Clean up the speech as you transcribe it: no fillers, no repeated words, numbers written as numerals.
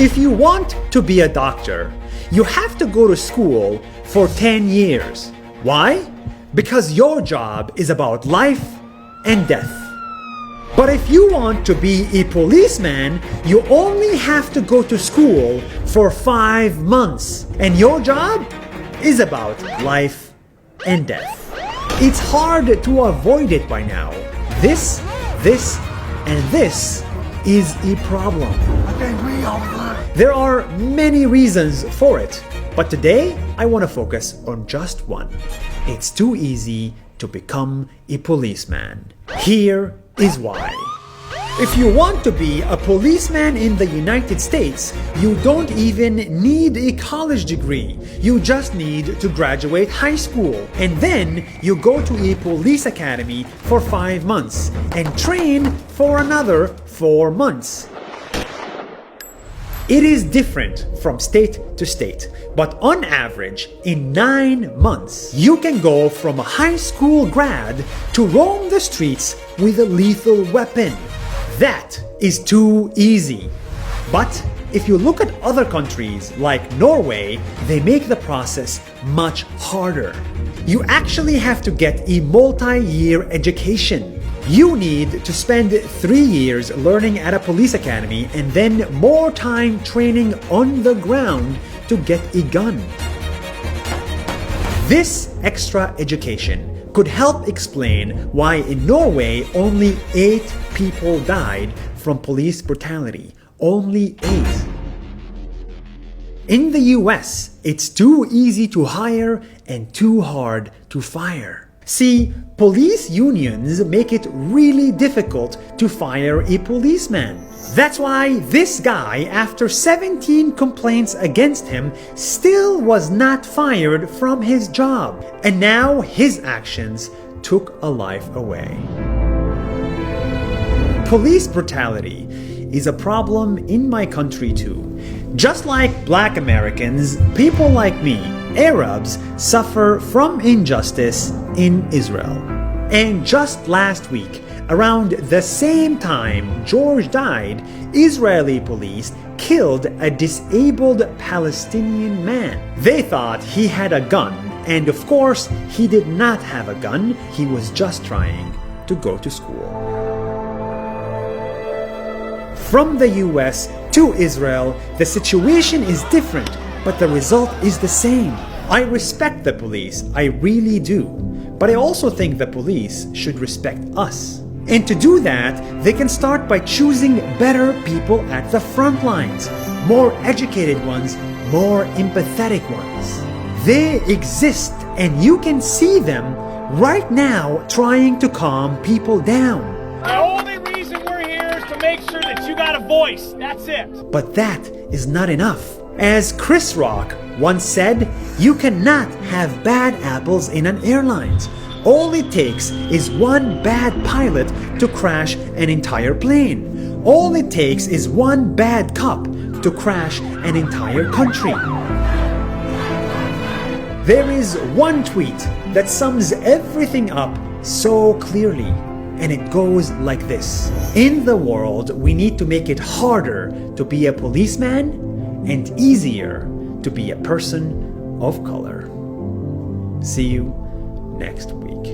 If you want to be a doctor, you have to go to school for 10 years. Why? Because your job is about life and death. But if you want to be a policeman, you only have to go to school for 5 months. And your job is about life and death. It's hard to avoid it by now. This, and this is a problem. There are many reasons for it, but today I want to focus on just one. It's too easy to become a policeman. Here is why. If you want to be a policeman in the United States, you don't even need a college degree. You just need to graduate high school. And then you go to a police academy for 5 months and train for another 4 months. It is different from state to state, but on average, in 9 months, you can go from a high school grad to roam the streets with a lethal weapon. That is too easy. But if you look at other countries like Norway, they make the process much harder. You actually have to get a multi-year education. You need to spend 3 years learning at a police academy and then more time training on the ground to get a gun. This extra education could help explain why in Norway only 8 people died from police brutality. Only 8. In the US, it's too easy to hire and too hard to fire. See, police unions make it really difficult to fire a policeman. That's why this guy, after 17 complaints against him, still was not fired from his job. And now his actions took a life away. Police brutality is a problem in my country too. Just like Black Americans, people like me, Arabs, suffer from injustice in Israel. And just last week, around the same time George died, Israeli police killed a disabled Palestinian man. They thought he had a gun, and of course, he did not have a gun. He was just trying to go to school. From the US to Israel, the situation is different, but the result is the same. I respect the police, I really do. But I also think the police should respect us. And to do that, they can start by choosing better people at the front lines. More educated ones, more empathetic ones. They exist and you can see them right now trying to calm people down. The only reason we're here is to make sure that you got a voice. That's it. But that is not enough. As Chris Rock once said, you cannot have bad apples in an airline. All it takes is one bad pilot to crash an entire plane. All it takes is one bad cop to crash an entire country. There is one tweet that sums everything up so clearly, and it goes like this. In the world, we need to make it harder to be a policeman and easier to be a person of color. See you next week.